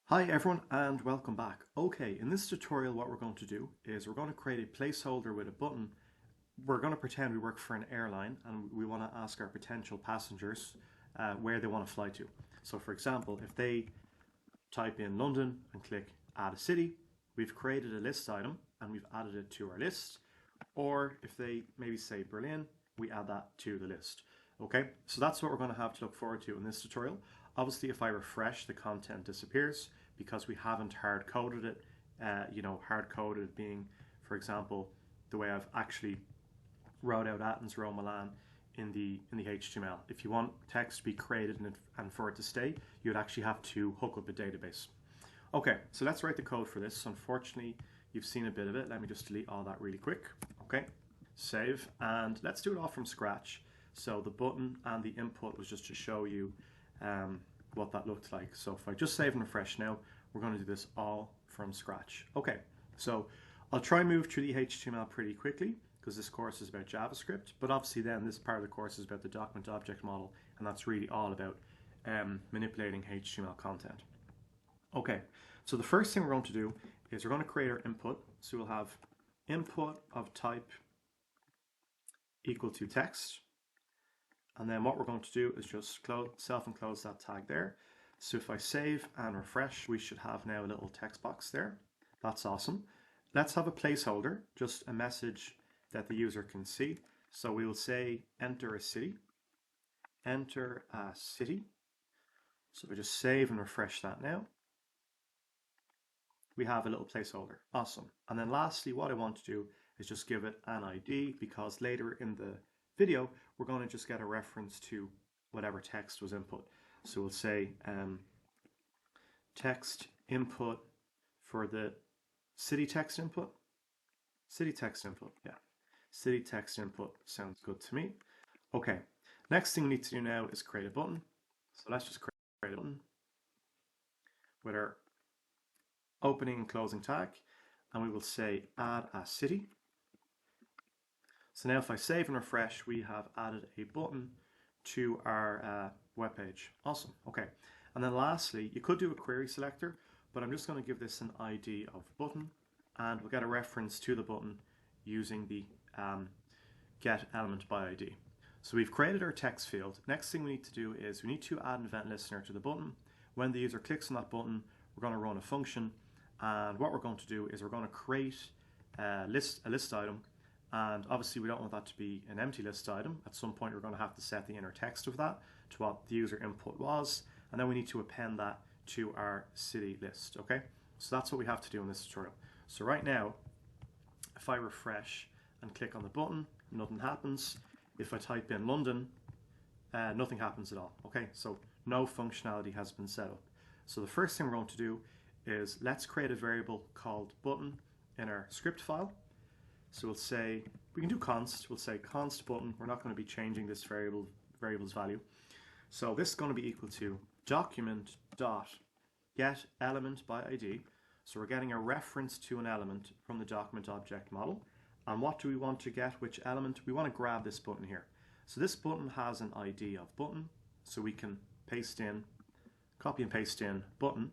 Hi everyone and welcome back. Okay, in this tutorial what we're going to do is we're going to create a placeholder with a button. We're going to pretend we work for an airline and we want to ask our potential passengers where they want to fly to. So for example, if they type in London and click add a city, we've created a list item and we've added it to our list. Or if they maybe say Berlin, we add that to the list. Okay, so that's what we're going to have to look forward to in this tutorial. Obviously, if I refresh, the content disappears because we haven't hard-coded it. Hard-coded being, for example, the way I've actually wrote out Athens, Rome, Milan in the HTML. If you want text to be created and for it to stay, you'd actually have to hook up a database. Okay, so let's write the code for this. Unfortunately, you've seen a bit of it. Let me just delete all that really quick. Okay, save, and let's do it all from scratch. So the button and the input was just to show you what that looked like. So if I just save and refresh now, we're going to do this all from scratch. Okay, so I'll try and move through the HTML pretty quickly because this course is about JavaScript, but obviously then this part of the course is about the document object model, and that's really all about manipulating HTML content. Okay, so the first thing we're going to do is we're going to create our input. So we'll have input of type equal to text. And then what we're going to do is just self-enclose that tag there. So if I save and refresh, we should have now a little text box there. That's awesome. Let's have a placeholder, just a message that the user can see. So we will say enter a city. Enter a city. So we just save and refresh that now. We have a little placeholder. Awesome. And then lastly, what I want to do is just give it an ID, because later in the video, we're going to just get a reference to whatever text was input. So we'll say text input for the city text input. City text input, yeah. City text input sounds good to me. Okay, next thing we need to do now is create a button. So let's just create a button with our opening and closing tag, and we will say add a city. So now if I save and refresh, we have added a button to our web page. Awesome. Okay. And then lastly, you could do a query selector, but I'm just going to give this an ID of button, and we'll get a reference to the button using the get element by ID. So we've created our text field. Next thing we need to do is we need to add an event listener to the button. When the user clicks on that button, we're going to run a function, and what we're going to do is we're going to create a list item. And obviously we don't want that to be an empty list item. At some point we're going to have to set the inner text of that to what the user input was, and then we need to append that to our city list. Okay, so that's what we have to do in this tutorial. So right now, if I refresh and click on the button, nothing happens. If I type in London, nothing happens at all. Okay, so no functionality has been set up. So the first thing we're going to do is let's create a variable called button in our script file. So we'll say, we can do const, we'll say const button. We're not going to be changing this variable's value. So this is going to be equal to document dot get element by ID. So we're getting a reference to an element from the document object model. And what do we want to get? Which element? We want to grab this button here. So this button has an ID of button. So we can paste in, copy and paste in button.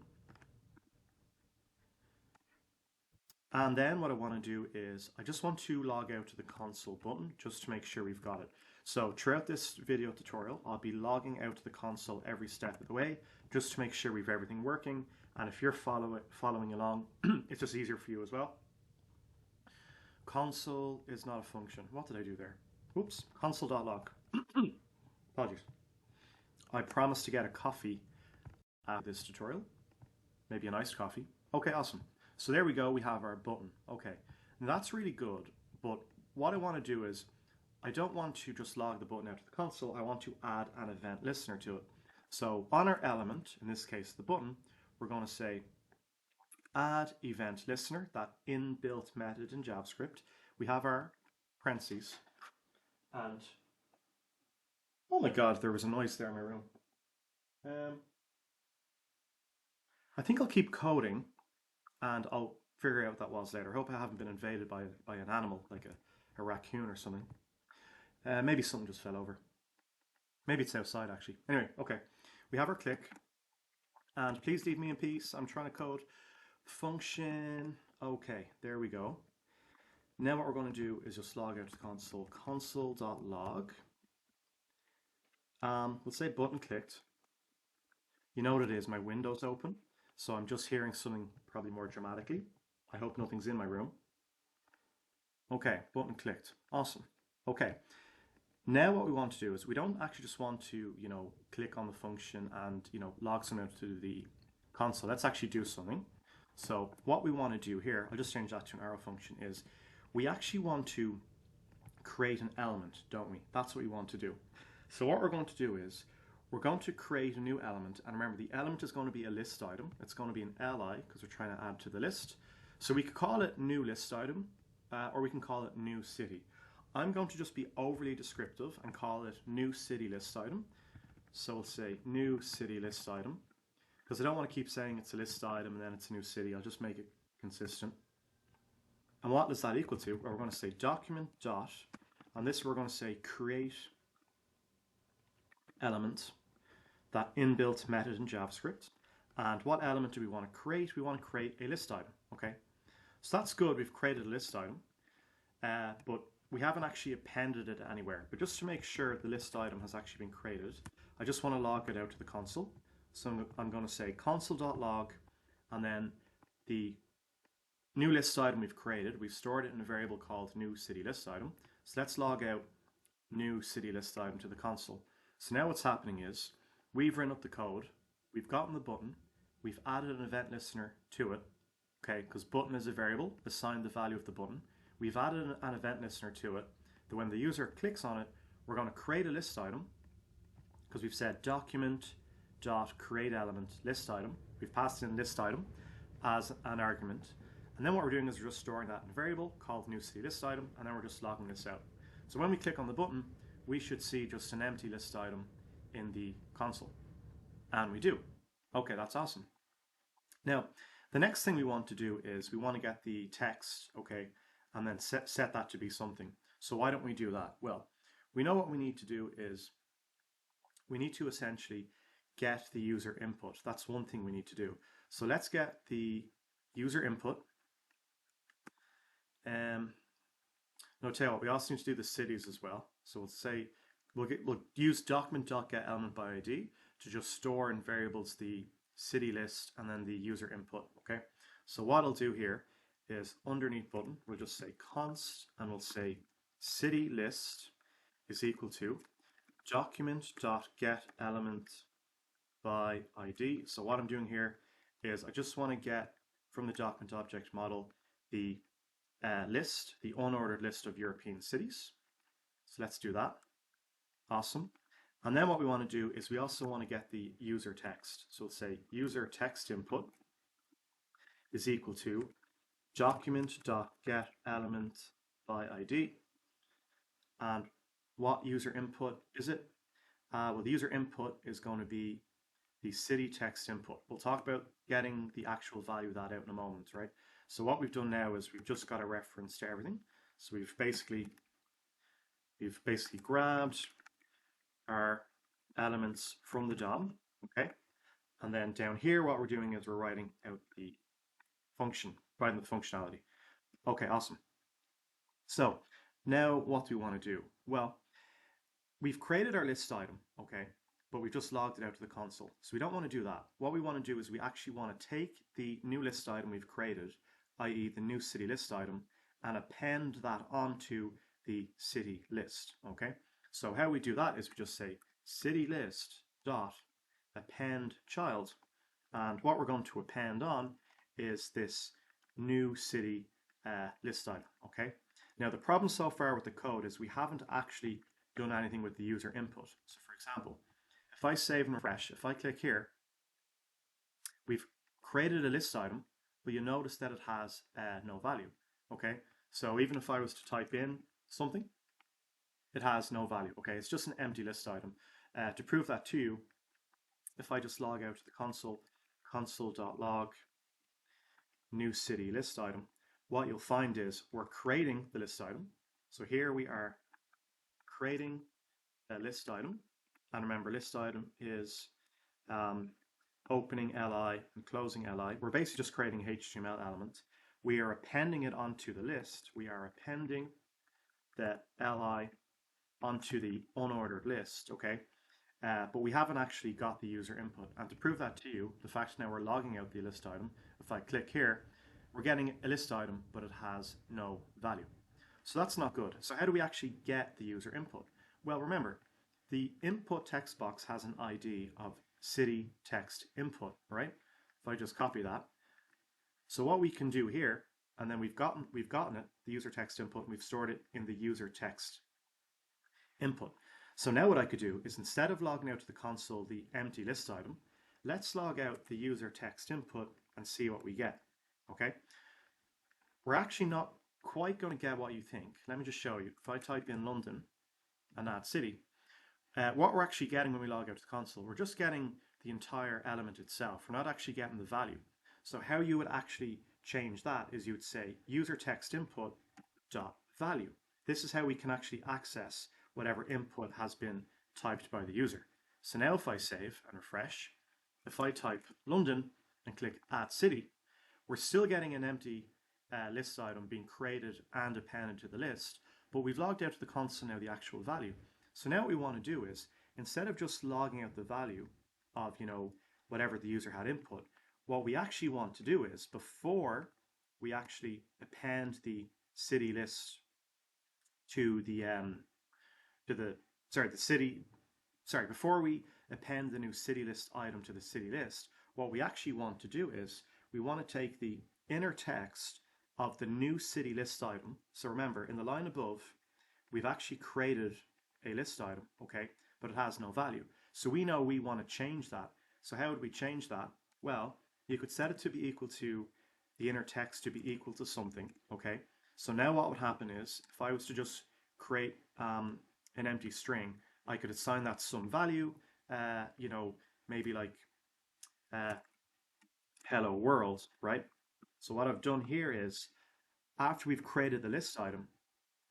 And then what I want to do is I just want to log out to the console button just to make sure we've got it. So throughout this video tutorial, I'll be logging out to the console every step of the way just to make sure we've everything working. And if you're following along, it's just easier for you as well. Console is not a function. What did I do there? Oops, console.log. Apologies. I promised to get a coffee after this tutorial. Maybe an iced coffee. Okay, awesome. So there we go, we have our button. Okay, now that's really good, but what I want to do is, I don't want to just log the button out to the console, I want to add an event listener to it. So on our element, in this case the button, we're going to say add event listener, that inbuilt method in JavaScript. We have our parentheses, and oh my god, there was a noise there in my room. I think I'll keep coding and I'll figure out what that was later. I hope I haven't been invaded by an animal, like a raccoon or something. Maybe something just fell over. Maybe it's outside, actually. Anyway, okay. We have our click. And please leave me in peace. I'm trying to code function. Okay, there we go. Now what we're going to do is just log out to the console, console.log. We'll say button clicked. You know what it is, my window's open, so I'm just hearing something probably more dramatically. I hope nothing's in my room. Okay, button clicked. Awesome. Okay, now what we want to do is we don't actually just want to, click on the function and, log something out to the console. Let's actually do something. So what we want to do here, I'll just change that to an arrow function, is we actually want to create an element, don't we? That's what we want to do. So what we're going to do is we're going to create a new element, and remember the element is going to be a list item. It's going to be an li because we're trying to add to the list. So we could call it new list item, or we can call it new city. I'm going to just be overly descriptive and call it new city list item. So we'll say new city list item, because I don't want to keep saying it's a list item and then it's a new city. I'll just make it consistent. And what does that equal to? Well, we're going to say document dot, on this we're going to say create element, that inbuilt method in JavaScript. And what element do we want to create? We want to create a list item, okay? So that's good, we've created a list item, but we haven't actually appended it anywhere. But just to make sure the list item has actually been created, I just want to log it out to the console. So I'm going to say console.log, and then the new list item we've created, we've stored it in a variable called new city list item. So let's log out new city list item to the console. So now what's happening is we've written up the code, we've gotten the button, we've added an event listener to it, okay, because button is a variable, assigned the value of the button. We've added an event listener to it, that when the user clicks on it, we're going to create a list item, because we've said document dot create element list item. We've passed in list item as an argument, and then what we're doing is we're just storing that in a variable called new city list item, and then we're just logging this out. So when we click on the button, we should see just an empty list item in the console, and we do. Okay, that's awesome. Now, the next thing we want to do is we want to get the text, okay, and then set that to be something. So why don't we do that? Well, we know what we need to do is we need to essentially get the user input. That's one thing we need to do. So let's get the user input. No, tell you what, we also need to do the cities as well. So we'll say we'll use document.getElementById by ID to just store in variables the city list and then the user input. Okay. So what I'll do here is underneath button we'll just say const, and we'll say city list is equal to document.getElementById. So what I'm doing here is I just want to get from the document object model the list, the unordered list of European cities. So let's do that. Awesome. And then what we want to do is we also want to get the user text. So we'll say user text input is equal to document.getElementById. And what user input is it? Well, the user input is going to be the city text input. We'll talk about getting the actual value of that out in a moment, right? So what we've done now is we've just got a reference to everything. So we've basically grabbed our elements from the DOM, okay? And then down here, what we're doing is we're writing out the function, writing the functionality. Okay, awesome. So now what do we want to do? Well, we've created our list item, okay? But we've just logged it out to the console. So we don't want to do that. What we want to do is we actually want to take the new list item we've created, i.e. the new city list item, and append that onto the city list, okay? So how we do that is we just say city list dot append child, and what we're going to append on is this new city list item, okay? Now the problem so far with the code is we haven't actually done anything with the user input. So for example, if I save and refresh, if I click here, we've created a list item, but you notice that it has no value, okay? So even if I was to type in something, it has no value, okay? It's just an empty list item. To prove that to you, if I just log out to the console, console.log new city list item, what you'll find is we're creating the list item. So here we are creating a list item. And remember, list item is opening li and closing li. We're basically just creating a HTML element. We are appending it onto the list. We are appending the li onto the unordered list, okay? But we haven't actually got the user input. And to prove that to you, the fact now we're logging out the list item, if I click here, we're getting a list item, but it has no value. So that's not good. So how do we actually get the user input? Well, remember, the input text box has an ID of city text input, right? If I just copy that. So what we can do here, and then we've gotten it, the user text input, and we've stored it in the user text input. So now what I could do is, instead of logging out to the console the empty list item, let's log out the user text input and see what we get, okay? We're actually not quite going to get what you think. Let me just show you. If I type in London and add city, what we're actually getting when we log out to the console, we're just getting the entire element itself. We're not actually getting the value. So how you would actually change that is you would say user text input dot value. This is how we can actually access whatever input has been typed by the user. So now if I save and refresh, if I type London and click add city, we're still getting an empty list item being created and appended to the list, but we've logged out to the console now the actual value. So now what we want to do is, instead of just logging out the value of, whatever the user had input, what we actually want to do is, before we actually append the city list to before we append the new city list item to the city list, what we actually want to do is we want to take the inner text of the new city list item. So remember, in the line above, we've actually created a list item, okay, but it has no value. So we know we want to change that. So how would we change that? Well, you could set it to be equal to the inner text to be equal to something, okay? So now what would happen is, if I was to just create an empty string, I could assign that some value, maybe like hello world, right? So what I've done here is, after we've created the list item,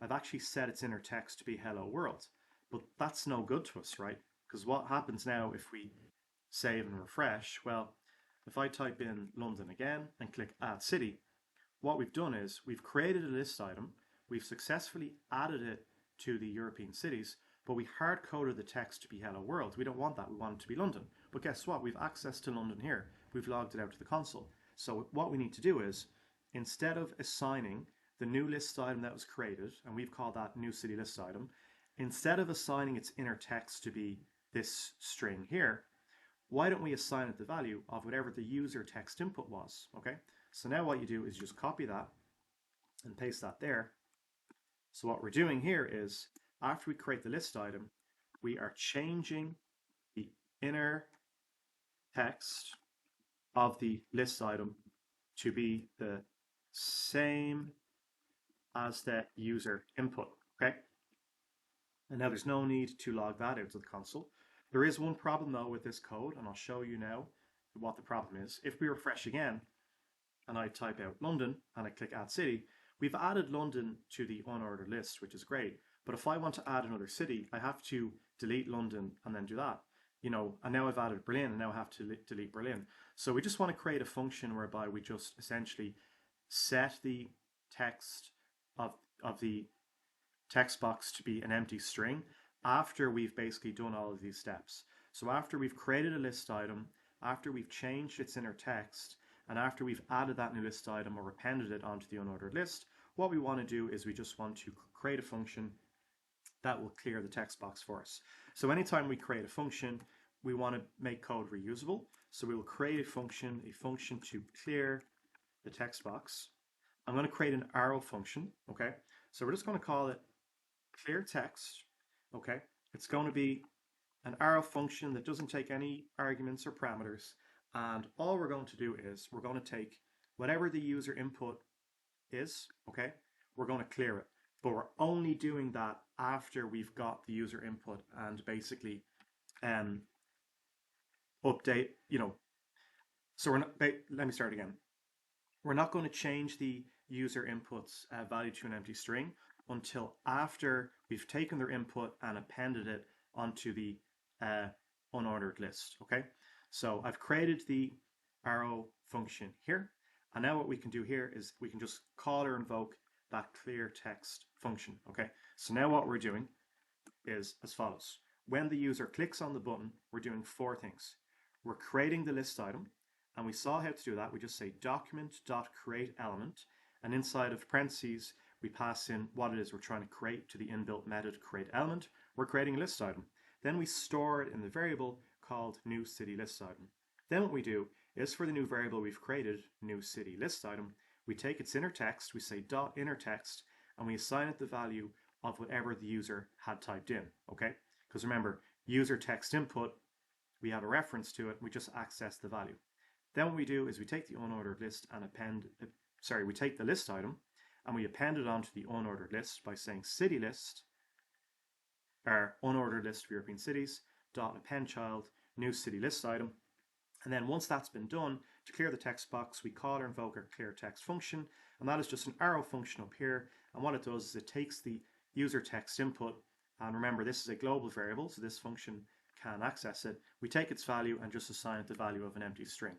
I've actually set its inner text to be hello world. But that's no good to us, right? Because what happens now if we save and refresh? Well, if I type in London again and click add city, what we've done is we've created a list item, we've successfully added it to the European cities, but we hard-coded the text to be hello world. We don't want that, we want it to be London. But guess what? We've access to London here. We've logged it out to the console. So what we need to do is, instead of assigning the new list item that was created, and we've called that new city list item, instead of assigning its inner text to be this string here, why don't we assign it the value of whatever the user text input was, okay? So now what you do is just copy that and paste that there. So what we're doing here is, after we create the list item, we are changing the inner text of the list item to be the same as the user input, okay? And now there's no need to log that out to the console. There is one problem though with this code, and I'll show you now what the problem is. If we refresh again, and I type out London, and I click add city, we've added London to the unordered list, which is great. But if I want to add another city, I have to delete London and then do that. And now I've added Berlin, and now I have to delete Berlin. So we just want to create a function whereby we just essentially set the text of the text box to be an empty string after we've basically done all of these steps. So after we've created a list item, after we've changed its inner text, and after we've added that new list item or appended it onto the unordered list, what we want to do is we just want to create a function that will clear the text box for us. So anytime we create a function, we want to make code reusable. So we will create a function to clear the text box. I'm going to create an arrow function, okay? So we're just going to call it clear text, okay? It's going to be an arrow function that doesn't take any arguments or parameters. And all we're going to do is we're going to take whatever the user input is, okay? We're going to clear it. But we're only doing that after we've got the user input and basically update, so let me start again. We're not going to change the user input's value to an empty string until after we've taken their input and appended it onto the unordered list, okay? So I've created the arrow function here. And now what we can do here is we can just call or invoke that clear text function. Okay, so now what we're doing is as follows. When the user clicks on the button, we're doing 4 things. We're creating the list item, and we saw how to do that. We just say document.createElement, and inside of parentheses, we pass in what it is we're trying to create to the inbuilt method createElement. We're creating a list item. Then we store it in the variable called new city list item. Then what we do is for the new variable we've created, new city list item, we take its inner text, we say .inner text, and we assign it the value of whatever the user had typed in, okay? Because remember, user text input, we have a reference to it, we just access the value. Then what we do is we take the unordered list and we take the list item and we append it onto the unordered list by saying city list, or unordered list of European cities, dot append child, new city list item. And then once that's been done, to clear the text box, we call or invoke our clear text function, and that is just an arrow function up here. And what it does is it takes the user text input, and remember this is a global variable, so this function can access it. We take its value and just assign it the value of an empty string.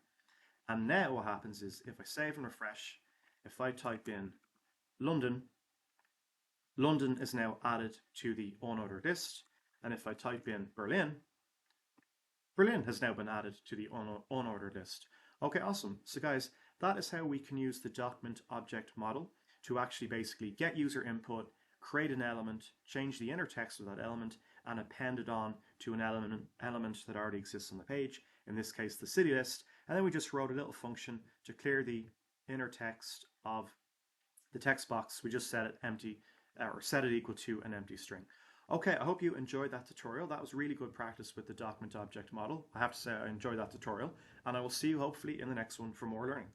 And now what happens is if I save and refresh, if I type in London, London is now added to the unordered list. And if I type in Berlin, Berlin has now been added to the unordered list. Okay, awesome. So guys, that is how we can use the document object model to actually basically get user input, create an element, change the inner text of that element, and append it on to an element that already exists on the page, in this case the city list. And then we just wrote a little function to clear the inner text of the text box. We just set it empty, or set it equal to an empty string. Okay, I hope you enjoyed that tutorial. That was really good practice with the document object model. I have to say I enjoyed that tutorial, and I will see you hopefully in the next one for more learning.